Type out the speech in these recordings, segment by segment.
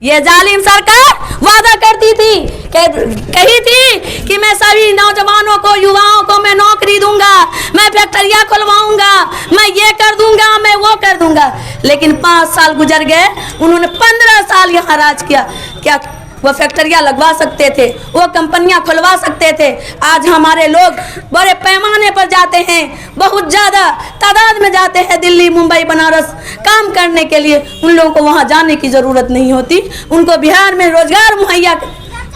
ये जालिम सरकार वादा करती थी, कही थी कि मैं सभी नौजवानों को, युवाओं को मैं नौकरी दूंगा, मैं फैक्ट्रियां खुलवाऊंगा, मैं ये कर दूंगा, मैं वो कर दूंगा। लेकिन 5 साल गुजर गए, उन्होंने 15 साल यहाँ राज किया। क्या वो फैक्ट्रियां लगवा सकते थे, वो कंपनियां खुलवा सकते थे? आज हमारे लोग बड़े पैमाने पर जाते हैं, बहुत ज़्यादा तादाद में जाते हैं दिल्ली, मुंबई, बनारस काम करने के लिए। उन लोगों को वहाँ जाने की ज़रूरत नहीं होती, उनको बिहार में रोजगार मुहैया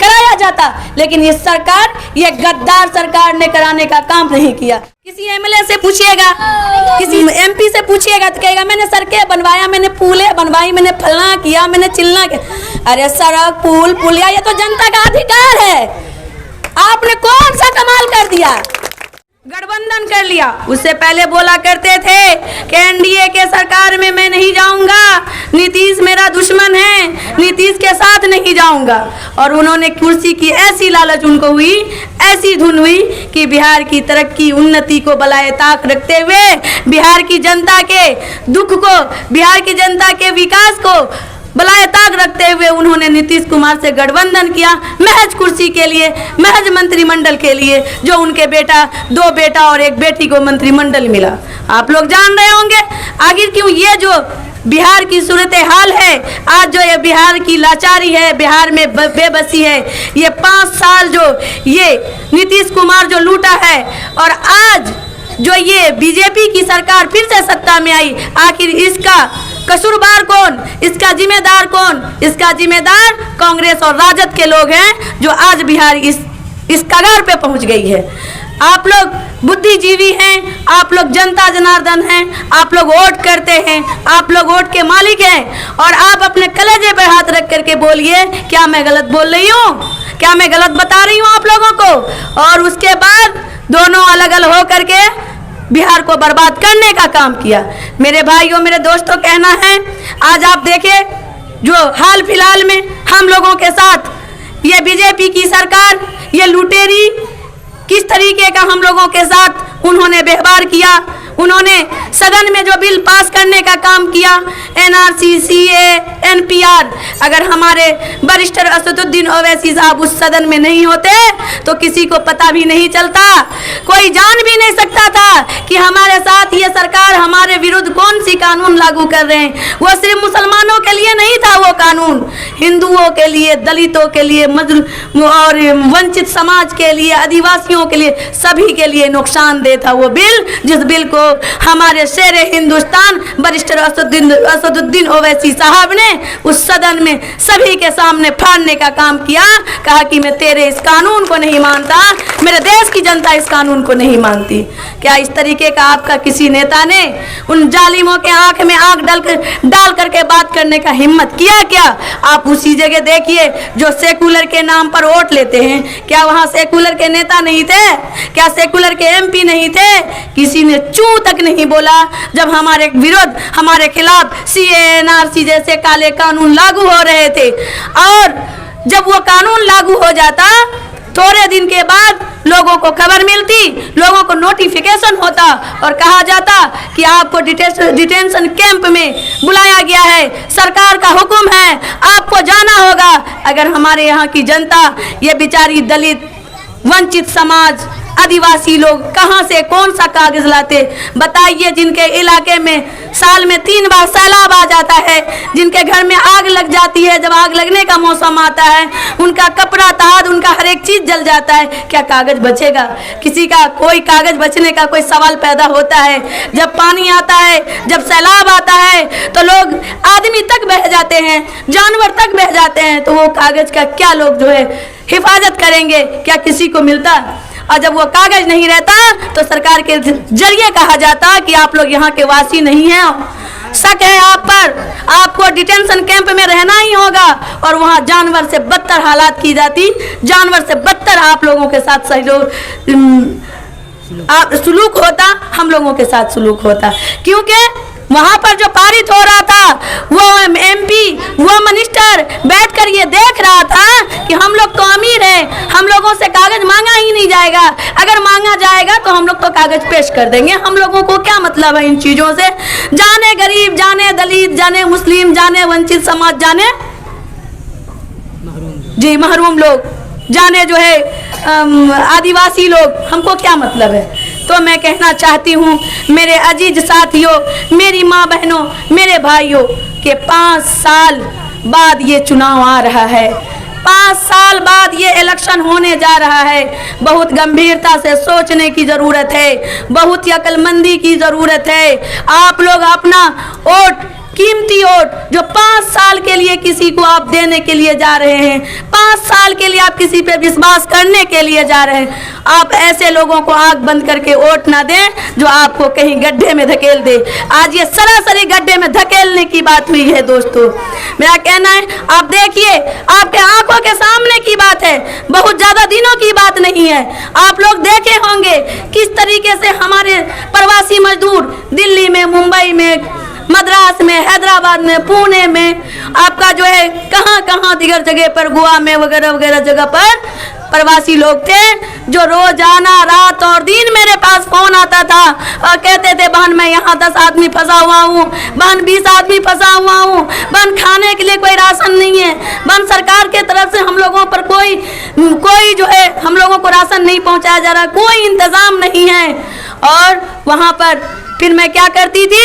कराया जाता। लेकिन ये सरकार, ये गद्दार सरकार ने कराने का काम नहीं किया। किसी एमएलए से पूछिएगा, किसी एमपी से पूछिएगा तो कहेगा मैंने सड़कें बनवाया, मैंने पुलें बनवाई, मैंने फलना किया, मैंने चिलना किया। अरे सड़क, पुल, पुलिया ये तो जनता का अधिकार है। आपने कौन सा कमाल कर दिया? गठबंधन कर लिया। उससे पहले बोला करते थे कि एनडीए के सरकार में मैं नहीं जाऊंगा, नीतीश मेरा दुश्मन है, नीतीश के साथ नहीं जाऊंगा। और उन्होंने कुर्सी की ऐसी लालच उनको हुई, ऐसी धुन हुई कि बिहार की तरक्की, उन्नति को बलाए ताक रखते हुए, बिहार की जनता के दुख को, बिहार की जनता के विकास को बलाए ताक रखते हुए उन्होंने नीतीश कुमार से गठबंधन किया, महज कुर्सी के लिए, महज मंत्रिमंडल के लिए, जो उनके दो बेटा और एक बेटी को मंत्रिमंडल मिला। आप लोग जान रहे होंगे आखिर क्यों ये जो बिहार की सूरत हाल है, आज जो ये बिहार की लाचारी है, बिहार में बेबसी है, ये 5 साल जो ये नीतीश कुमार जो लूटा है, और आज जो ये बीजेपी की सरकार फिर से सत्ता में आई, आखिर इसका कसूरवार कौन, इसका जिम्मेदार कौन? इसका जिम्मेदार कांग्रेस और राजद के लोग हैं, जो आज बिहार इस कगार पे पहुंच गई है। आप लोग बुद्धिजीवी हैं, आप लोग जनता जनार्दन हैं, आप लोग वोट करते हैं, आप लोग वोट के मालिक हैं, और आप अपने कलेजे पर हाथ रख करके बोलिए क्या मैं गलत बोल रही हूँ, क्या मैं गलत बता रही हूँ आप लोगों को? और उसके बाद दोनों अलग अलग हो करके बिहार को बर्बाद करने का काम किया। मेरे भाइयों, मेरे दोस्तों, कहना है आज आप देखें जो हाल फिलहाल में हम लोगों के साथ ये बीजेपी की सरकार, ये लुटेरी किस तरीके का हम लोगों के साथ उन्होंने व्यवहार किया। उन्होंने सदन में जो बिल पास करने का काम किया, एनआरसी, सीए, एनपीआर, अगर हमारे वरिष्ठ असदुद्दीन ओवैसी साहब उस सदन में नहीं होते तो किसी को पता भी नहीं चलता, कोई जान भी नहीं सकता था कि हमारे साथ ये सरकार हमारे विरुद्ध कौन सी कानून लागू कर रहे हैं। वो सिर्फ मुसलमानों के लिए नहीं था, वो कानून हिंदुओं के लिए, दलितों के लिए, और वंचित समाज के लिए, आदिवासियों के लिए, सभी के लिए नुकसानदेह था वो बिल, जिस बिल को हमारे शेर हिंदुस्तान वरिष्ठ असदुद्दीन ओवैसी साहब ने उस सदन में सभी के सामने फाड़ने का काम किया। कहा कि मैं तेरे इस कानून को नहीं मानता, मेरे देश की जनता इस कानून को नहीं मानती। क्या इस तरीके का आपका किसी नेता ने उन जालिमों के आंख में आंख डाल करके बात करने का हिम्मत किया क्या? आप उसी जगह देखिए जो सेकुलर के नाम पर वोट लेते हैं, क्या वहां सेकुलर के नेता नहीं थे? क्या सेकुलर के एमपी नहीं थे? किसी ने चू तक नहीं बोला जब हमारे विरुद्ध, हमारे खिलाफ सीए, एनआरसी जैसे काले कानून लागू हो रहे थे। और जब वो कानून लागू हो जाता, थोड़े दिन के बाद लोगों को खबर मिलती, लोगों को नोटिफिकेशन होता और कहा जाता कि आपको डिटेंशन कैंप में बुलाया गया है, सरकार का हुक्म है, आपको जाना होगा। अगर हमारे यहाँ की जनता, ये बेचारी दलित, वंचित समाज, आदिवासी लोग कहां से कौन सा कागज लाते बताइए? जिनके इलाके में साल में 3 बार सैलाब आ जाता है, जिनके घर में आग लग जाती है, जब आग लगने का मौसम आता है, उनका कपड़ा ताद, उनका हर एक चीज जल जाता है, क्या कागज बचेगा? किसी का कोई कागज बचने का कोई सवाल पैदा होता है? जब पानी आता है, जब सैलाब आता है, तो लोग, आदमी तक बह जाते हैं, जानवर तक बह जाते हैं, तो वो कागज का क्या लोग जो है हिफाजत करेंगे? क्या किसी को मिलता? और जब वो कागज नहीं रहता तो सरकार के जरिए कहा जाता कि आप लोग यहाँ के वासी नहीं हैं, शक है आप पर, आपको डिटेंशन कैंप में रहना ही होगा। और वहाँ जानवर से बदतर हालात की जाती, जानवर से बदतर आप लोगों के साथ सुलूक होता, हम लोगों के साथ सुलूक होता। क्योंकि वहाँ पर जो पारित हो रहा था, वो एमपी, वो मिनिस्टर बैठकर ये देख रहा था कि हम लोग तो अमीर हैं, हम लोगों से कागज मांगा ही नहीं जाएगा, अगर मांगा जाएगा तो हम लोग तो कागज पेश कर देंगे, हम लोगों को क्या मतलब है इन चीज़ों से? जाने गरीब, जाने दलित, जाने मुस्लिम, जाने वंचित समाज, जाने जी महरूम लोग, जाने जो है आदिवासी लोग, हमको क्या मतलब है। तो मैं कहना चाहती हूँ मेरे अजीज साथियों, मेरी माँ बहनों, मेरे भाइयों कि 5 साल बाद ये चुनाव आ रहा है, 5 साल बाद ये इलेक्शन होने जा रहा है। बहुत गंभीरता से सोचने की ज़रूरत है, बहुत ही अक्लमंदी की ज़रूरत है। आप लोग अपना वोट, कीमती वोट जो 5 साल के लिए किसी को आप देने के लिए जा रहे हैं, 5 साल के लिए आप किसी पे विश्वास करने के लिए जा रहे हैं, आप ऐसे लोगों को आंख बंद करके वोट ना दें जो आपको कहीं गड्ढे में धकेल दे। आज ये सरासरी गड्ढे में धकेलने की बात हुई है दोस्तों। मेरा कहना है आप देखिए, आपके आंखों के सामने की बात है, बहुत ज़्यादा दिनों की बात नहीं है। आप लोग देखे होंगे किस तरीके से हमारे प्रवासी मजदूर दिल्ली में, मुंबई में, मद्रास में, हैदराबाद में, पुणे में, आपका जो है कहाँ कहाँ दिगर जगह पर, गोवा में वगैरह वगैरह जगह पर प्रवासी लोग थे जो रोजाना रात और दिन मेरे पास फोन आता था और कहते थे बहन मैं यहाँ 10 आदमी फंसा हुआ हूँ, बहन 20 आदमी फंसा हुआ हूँ, बहन खाने के लिए कोई राशन नहीं है, बहन सरकार के तरफ से हम लोगों पर कोई जो है हम लोगों को राशन नहीं पहुँचाया जा रहा, कोई इंतज़ाम नहीं है। और वहाँ पर फिर मैं क्या करती थी,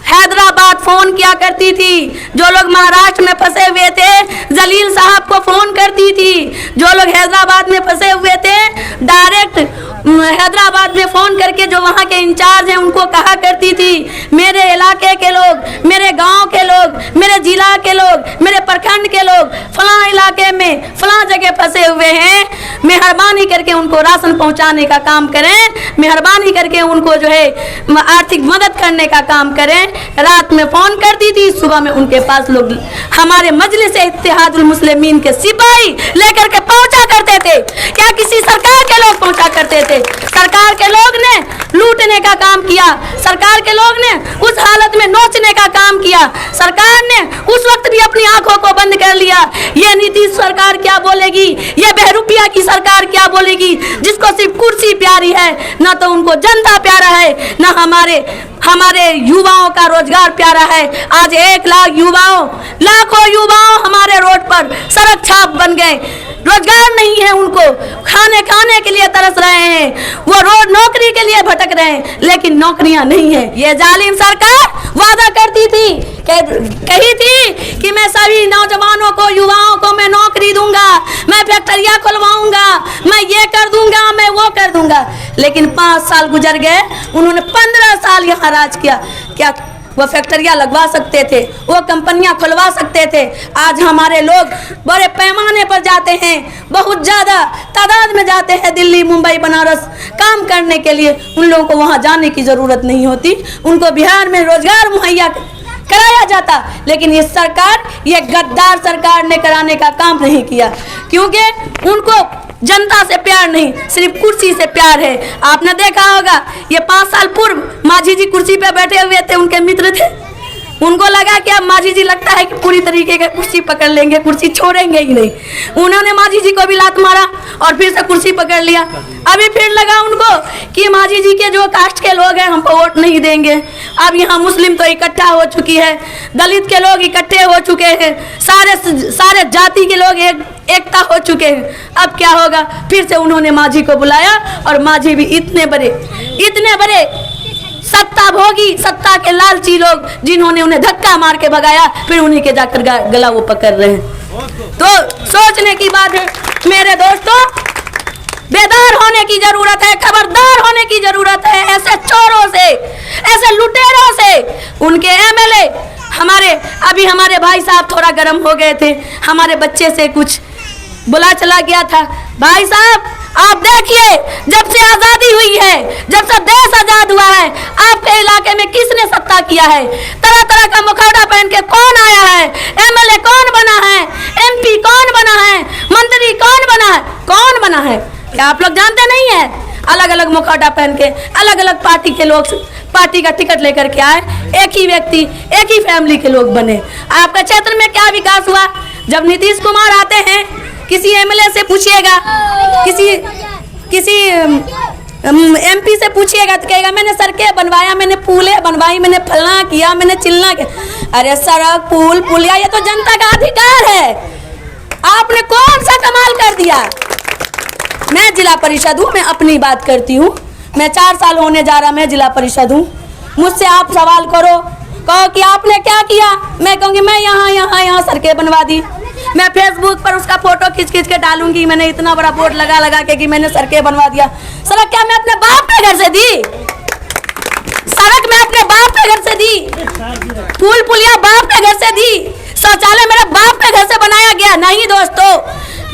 हैदराबाद फोन किया करती थी। जो लोग महाराष्ट्र में फंसे हुए थे जलील साहब को फोन करती थी, जो लोग हैदराबाद में फंसे हुए थे डायरेक्ट हैदराबाद में फोन करके जो वहाँ के इंचार्ज हैं उनको कहा करती थी मेरे इलाके के लोग, मेरे गांव के लोग, मेरे जिला के लोग, मेरे प्रखंड के लोग फलां इलाके में फलां जगह फंसे हुए हैं, मेहरबानी करके उनको राशन पहुँचाने का काम करें, मेहरबानी करके उनको जो है आर्थिक मदद करने का काम करें। रात में फोन करती थी, सुबह में उनके पास लोग हमारे मजलिस इत्तेहादुल मुस्लिमीन के सिपाही लेकर के पहुंचा करते थे। क्या किसी सरकार के लोग पहुंचा करते थे? सरकार के लोग ने लूटने का काम किया, सरकार के लोग ने उस हालत में नोचने का काम किया, सरकार ने उस वक्त भी अपनी आंखों को बंद कर लिया। ये नीतीश सरकार क्या बोलेगी, ये बहरूपिया की सरकार क्या बोलेगी, जिसको सिर्फ कुर्सी प्यारी है, ना तो उनको जनता प्यारा है, ना हमारे युवाओं का रोजगार प्यारा है। आज 1 लाख युवाओं, लाखों युवाओं हमारे रोड पर सड़क छाप बन गए, रोजगार नहीं है उनको, खाने के लिए तरस रहे हैं, वो रोज नौकरी के लिए भटक रहे हैं, लेकिन नौकरियां नहीं है। ये जालिम सरकार वादा करती थी, कही थी कि मैं सभी नौजवानों को, युवाओं को मैं नौकरी दूंगा, मैं फैक्ट्रियां खुलवाऊंगा, मैं ये कर दूंगा, मैं वो कर दूंगा, लेकिन 5 साल गुजर गए, उन्होंने 15 साल यहाँ राज किया। क्या वो फैक्ट्रियां लगवा सकते थे, वो कंपनियां खुलवा सकते थे? आज हमारे लोग बड़े पैमाने पर जाते हैं, बहुत ज़्यादा तादाद में जाते हैं दिल्ली, मुंबई, बनारस काम करने के लिए। उन लोगों को वहाँ जाने की ज़रूरत नहीं होती, उनको बिहार में रोजगार मुहैया कराया जाता। लेकिन ये सरकार, ये गद्दार सरकार ने कराने का काम नहीं किया, क्योंकि उनको जनता से प्यार नहीं, सिर्फ कुर्सी से प्यार है। आपने देखा होगा ये 5 साल पूर्व माझी जी कुर्सी पे बैठे हुए थे, उनके मित्र थे, उनको लगा कि अब माझी जी लगता है कि पूरी तरीके का कुर्सी पकड़ लेंगे, कुर्सी छोड़ेंगे ही नहीं। उन्होंने माझी जी को भी लात मारा और फिर से कुर्सी पकड़ लिया। अभी फिर लगा उनको कि माझी जी के जो कास्ट के लोग हैं हमको वोट नहीं देंगे। अब यहाँ मुस्लिम तो इकट्ठा हो चुकी है, दलित के लोग इकट्ठे हो चुके हैं, सारे जाति के लोग एकता हो चुके हैं। अब क्या होगा? फिर से उन्होंने माझी को बुलाया और माझी भी इतने बड़े सत्ता भोगी, सत्ता के लालची लोग, जिन्होंने उन्हें धक्का मार के भगाया, फिर उन्हीं के जाकर गला वो पकड़ रहे हैं। तो सोचने की बात है मेरे दोस्तों, बेदार होने की जरूरत है, खबरदार होने की जरूरत है। ऐसे चोरों से, ऐसे लुटेरों से, उनके एमएलए हमारे भाई साहब थोड़ा गर्म हो गए थे, हमारे बच्चे से कुछ बुला चला गया था। भाई साहब आप देखिए, जब से आजादी हुई है, जब से देश आजाद हुआ है, आपके इलाके में किसने सत्ता किया है? तरह तरह का मुखौटा पहन के कौन आया है? एमएलए कौन बना है? एमपी कौन बना है? मंत्री कौन बना है? कौन बना है? क्या आप लोग जानते नहीं है? अलग अलग मुखौटा पहन के अलग अलग पार्टी के लोग पार्टी का टिकट लेकर के आए, एक ही व्यक्ति, एक ही फैमिली के लोग बने। आपके क्षेत्र में क्या विकास हुआ? जब नीतीश कुमार आते हैं, किसी एमएलए से पूछिएगा, किसी एमपी से पूछिएगा तो कहेगा मैंने सड़कें बनवाया, मैंने पुलें बनवाई, मैंने फलना किया, मैंने चिलना किया। अरे सड़क, पुल, पुलिया ये तो जनता का अधिकार है, आपने कौन सा कमाल कर दिया? मैं जिला परिषद हूँ, मैं अपनी बात करती हूँ। मैं 4 साल होने जा रहा, मैं जिला परिषद हूँ। मुझसे आप सवाल करो, कहो कि आपने क्या किया, मैं कहूँगी मैं यहाँ सड़कें बनवा दी। मैं फेसबुक पर उसका फोटो खींच के डालूंगी, मैंने इतना बड़ा बोर्ड लगा के कि मैंने सड़कें बनवा दिया। सड़क क्या मैं अपने बाप के घर से दी? सड़क मैं अपने बाप के घर से दी, पुल पुलिया बाप के घर से दी, शौचालय मेरे बाप के घर से बनाया गया। नहीं दोस्तों,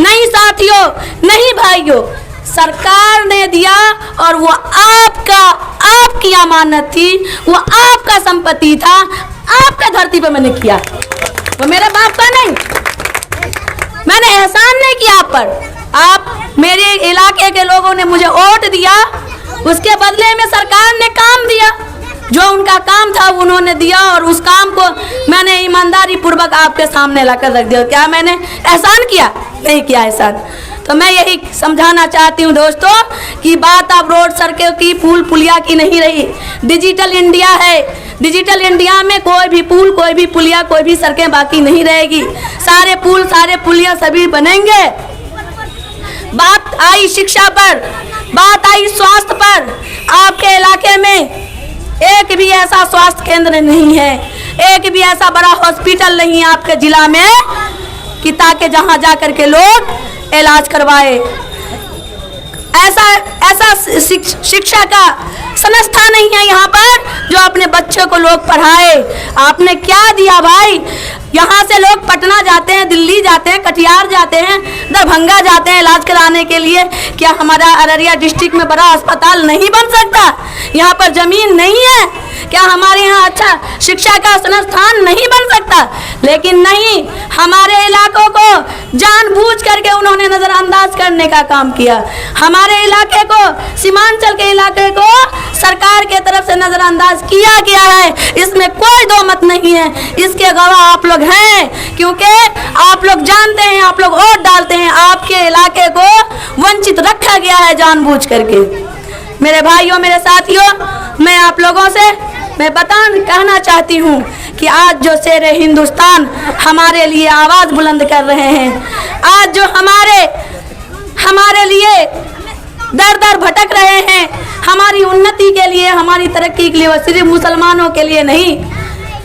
नहीं साथियों, नहीं भाइयों, सरकार ने दिया और वो आपकी अमानत थी, वो आपका संपत्ति था, आपका धरती पे मैंने किया, वो मेरे बाप का नहीं। मैंने एहसान नहीं किया आप पर। आप मेरे इलाके के लोगों ने मुझे वोट दिया, उसके बदले में सरकार ने काम दिया, जो उनका काम था उन्होंने दिया, और उस काम को मैंने ईमानदारी पूर्वक आपके सामने लाकर रख दिया। क्या मैंने एहसान किया? नहीं किया एहसान। तो मैं यही समझाना चाहती हूँ दोस्तों कि बात अब रोड सड़कों की, पुल पुलिया की नहीं रही। डिजिटल इंडिया है, डिजिटल इंडिया में कोई भी पुल, कोई भी पुलिया, कोई भी सड़कें बाकी नहीं रहेगी। सारे पुल, सारे पुलिया सभी बनेंगे। बात आई शिक्षा पर, बात आई स्वास्थ्य पर। आपके इलाके में एक भी ऐसा स्वास्थ्य केंद्र नहीं है, एक भी ऐसा बड़ा हॉस्पिटल नहीं है आपके जिला में कि ताकि जहां जाकर के लोग इलाज करवाए। ऐसा शिक्षा का संस्था नहीं है यहाँ पर जो अपने बच्चों को लोग पढ़ाए। आपने क्या दिया भाई? यहाँ से लोग पटना जाते हैं, दिल्ली जाते हैं, कटिहार जाते हैं, दरभंगा जाते हैं इलाज कराने के लिए। क्या हमारा अररिया डिस्ट्रिक्ट में बड़ा अस्पताल नहीं बन सकता? यहाँ पर जमीन नहीं है? क्या हमारे यहाँ अच्छा शिक्षा का संस्थान नहीं बन सकता? लेकिन नहीं, हमारे इलाकों को जानबूझ करके उन्होंने नजरअंदाज करने का काम किया। हमारे इलाके को, सीमांचल के इलाके को सरकार के तरफ से नजरअंदाज किया गया है, इसमें कोई दो मत नहीं है। इसके गवाह आप लोग हैं, क्योंकि आप लोग जानते हैं, आप लोग वोट डालते हैं, आपके इलाके को वंचित रखा गया है जानबूझ करके। मेरे भाइयों, मेरे साथियों, मैं आप लोगों से कहना चाहती हूँ कि आज जो शेर हिंदुस्तान हमारे लिए आवाज़ बुलंद कर रहे हैं, आज जो हमारे लिए दर दर भटक रहे हैं, हमारी उन्नति के लिए, हमारी तरक्की के लिए, वो सिर्फ मुसलमानों के लिए नहीं,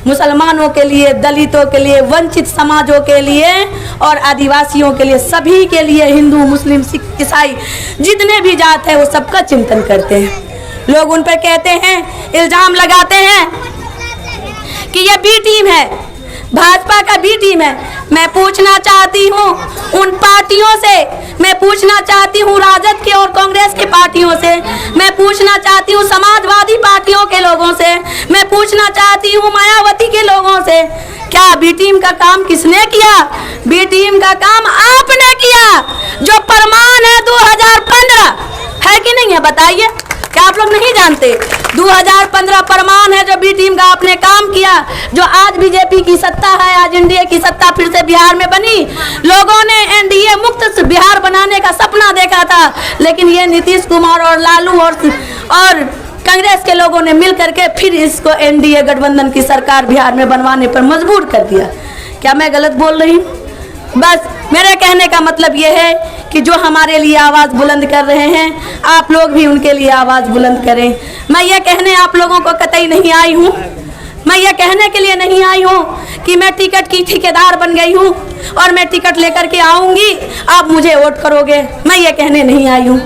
मुसलमानों के लिए, दलितों के लिए, वंचित समाजों के लिए और आदिवासियों के लिए, सभी के लिए, हिंदू, मुस्लिम, सिख, ईसाई, जितने भी जात है वो सबका चिंतन करते हैं। लोग उन पर कहते हैं, इल्जाम लगाते हैं कि ये बी टीम है, भाजपा का बी टीम है। मैं पूछना चाहती हूँ उन पार्टियों से, मैं पूछना चाहती हूँ राजद के और कांग्रेस के पार्टियों से, मैं पूछना चाहती हूँ समाजवादी पार्टियों के लोगों से, मैं पूछना चाहती हूँ मायावती के लोगों से, क्या बी टीम का काम किसने किया? बी टीम का काम आपने किया। जो फरमान है 2015 है कि नहीं है, बताइए? क्या आप लोग नहीं जानते? 2015 फरमान है जो बी टीम का आपने काम किया। जो आज बीजेपी की सत्ता है, आज एनडीए की सत्ता फिर से बिहार में बनी। लोगों ने एनडीए मुक्त बिहार बनाने का सपना देखा था, लेकिन ये नीतीश कुमार और लालू और कांग्रेस के लोगों ने मिल करके फिर इसको एनडीए गठबंधन की सरकार बिहार में बनवाने पर मजबूर कर दिया। क्या मैं गलत बोल रही हूँ? बस मेरे कहने का मतलब ये है कि जो हमारे लिए आवाज़ बुलंद कर रहे हैं, आप लोग भी उनके लिए आवाज़ बुलंद करें। मैं ये कहने आप लोगों को कतई नहीं आई हूँ, मैं ये कहने के लिए नहीं आई हूँ कि मैं टिकट की ठेकेदार बन गई हूँ और मैं टिकट लेकर के आऊँगी, आप मुझे वोट करोगे। मैं ये कहने नहीं आई हूँ,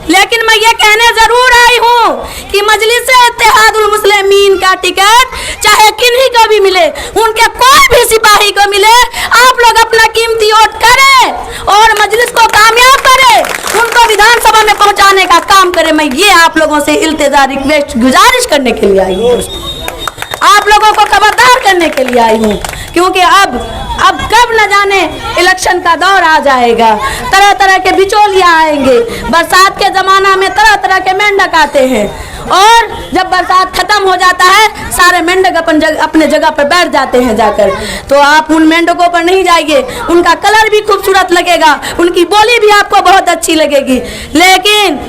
लेकिन मैं ये कहने जरूर आई हूँ कि मजलिस इत्तेहादुल मुस्लिमीन का टिकट चाहे किन्हीं को भी मिले, उनके कोई भी सिपाही को मिले, आप लोग अपना कीमती वोट करें और मजलिस को कामयाब करें, उनको विधानसभा में पहुंचाने का काम करें। मैं ये आप लोगों से इल्तिजा, रिक्वेस्ट, गुजारिश करने के लिए आई हूँ, आप लोगों को खबरदार करने के लिए आई हूँ, क्योंकि अब कब न जाने इलेक्शन का दौर आ जाएगा, तरह तरह के बिचौलिया आएंगे। बरसात के ज़माना में तरह तरह के मेंढक आते हैं, और जब बरसात खत्म हो जाता है सारे मेंढक अपने जगह पर बैठ जाते हैं जाकर। तो आप उन मेंढकों पर नहीं जाइए, उनका कलर भी खूबसूरत लगेगा, उनकी बोली भी आपको बहुत अच्छी लगेगी, लेकिन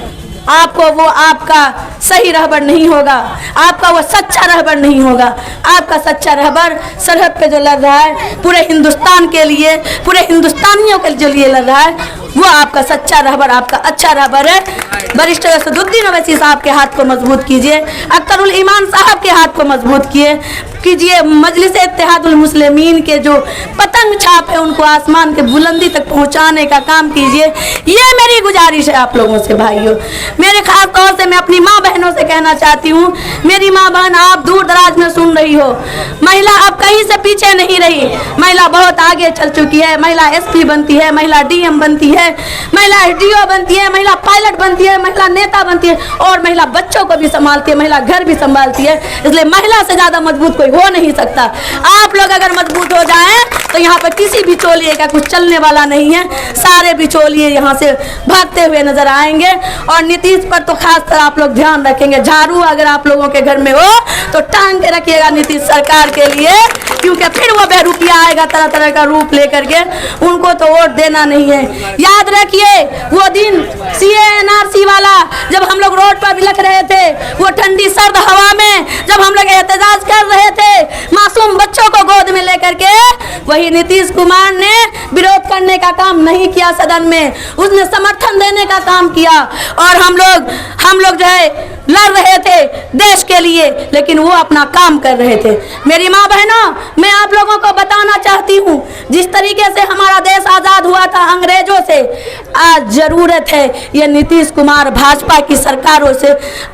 आपको वो आपका सही रहबर नहीं होगा, आपका वो सच्चा रहबर नहीं होगा। आपका सच्चा रहबर सरहद पे जो लड़ रहा है पूरे हिंदुस्तान के लिए, पूरे हिंदुस्तानियों के लिए लड़ रहा है, वो आपका सच्चा रहबर, आपका अच्छा रहबर है। वरिष्ठ असदुद्दीन ओवैसी साहब के हाथ को मजबूत कीजिए, अख्तरुल ईमान साहब के हाथ को मजबूत कीजिए। मजलिस इत्तेहादुल मुस्लिमीन के जो पतंग छाप है उनको आसमान के बुलंदी तक पहुंचाने का काम कीजिए। ये मेरी गुजारिश है आप लोगों से भाइयों। मेरे खास तौर से मैं अपनी माँ बहनों से कहना चाहती हूँ, मेरी माँ बहन आप दूर दराज में सुन रही हो, महिला अब कहीं से पीछे नहीं रही, महिला बहुत आगे चल चुकी है। महिला SP बनती है, महिला DM बनती है, महिला SDO बनती है, महिला पायलट बनती है, महिला नेता बनती है और महिला बच्चों को भी संभालती है, महिला घर भी संभालती है। इसलिए महिला से ज्यादा मजबूत कोई हो नहीं सकता। आप लोग अगर मजबूत हो जाएं तो यहाँ पर किसी बिचौलिए का कुछ चलने वाला नहीं है। सारे बिचौलिए यहाँ से भागते हुए नजर आएंगे। और नीतीश पर तो खास तरह आप लोग ध्यान रखेंगे। झाड़ू अगर आप लोगों के घर में हो तो टांग के रखिएगा नीतीश सरकार के लिए, क्योंकि फिर वो बेरुपिया आएगा तरह तरह का रूप लेकर के, उनको तो वोट देना नहीं है। याद रखिए वो दिन CA NRC वाला जब हम लोग रोड पर बिलख रहे थे, वो ठंडी सर्द हवा में जब हम लोग एहतजाज कर रहे थे मासूम बच्चों को गोद में लेकर के, वही नीतीश कुमार ने विरोध करने का काम नहीं किया सदन में, उसने समर्थन देने का काम किया। और हम लोग जो है लड़ रहे थे देश के लिए, लेकिन वो अपना काम कर रहे थे। मेरी माँ बहनों, मैं आप लोगों को बताना चाहती हूँ, जिस तरीके से हमारा देश आज़ाद हुआ था अंग्रेजों से, आज जरूरत है ये नीतीश कुमार भाजपा की सरकारों से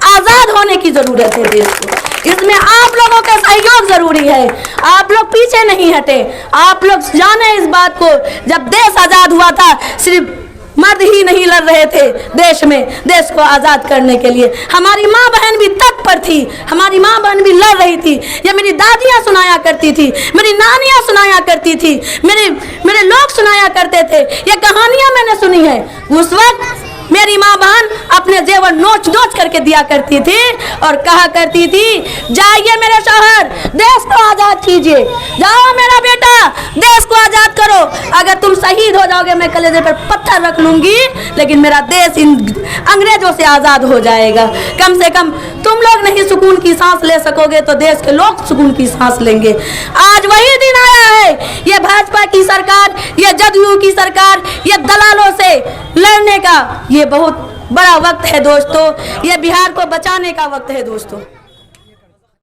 आज़ाद होने की जरूरत है देश को। इसमें आप लोगों का सहयोग जरूरी है। आप लोग पीछे नहीं हटे। आप लोग जाने इस बात को, जब देश आज़ाद हुआ था सिर्फ मर्द ही नहीं लड़ रहे थे देश में, देश को आज़ाद करने के लिए हमारी माँ बहन भी तत्पर थी, हमारी माँ बहन भी लड़ रही थी। ये मेरी दादियाँ सुनाया करती थी, मेरी नानियाँ सुनाया करती थी, मेरे लोग सुनाया करते थे। ये कहानियाँ मैंने सुनी है। उस वक्त मेरी माँ बहन अपने जेवर नोच नोच करके दिया करती थी और कहा करती थी, जाइए मेरे शौहर देश को आज़ाद कीजिए, जाओ मेरा बेटा देश को आज़ाद करो। अगर तुम शहीद हो जाओगे मैं कलेजे पर पत्थर रख लूँगी, लेकिन मेरा देश इन अंग्रेजों से आज़ाद हो जाएगा। कम से कम तुम लोग नहीं सुकून की सांस ले सकोगे तो देश के लोग सुकून की सांस लेंगे। आज वही दिन आया है। ये भाजपा की सरकार, ये जदयू की सरकार, ये दलालों से लड़ने का ये बहुत बड़ा वक्त है दोस्तों। ये बिहार को बचाने का वक्त है दोस्तों।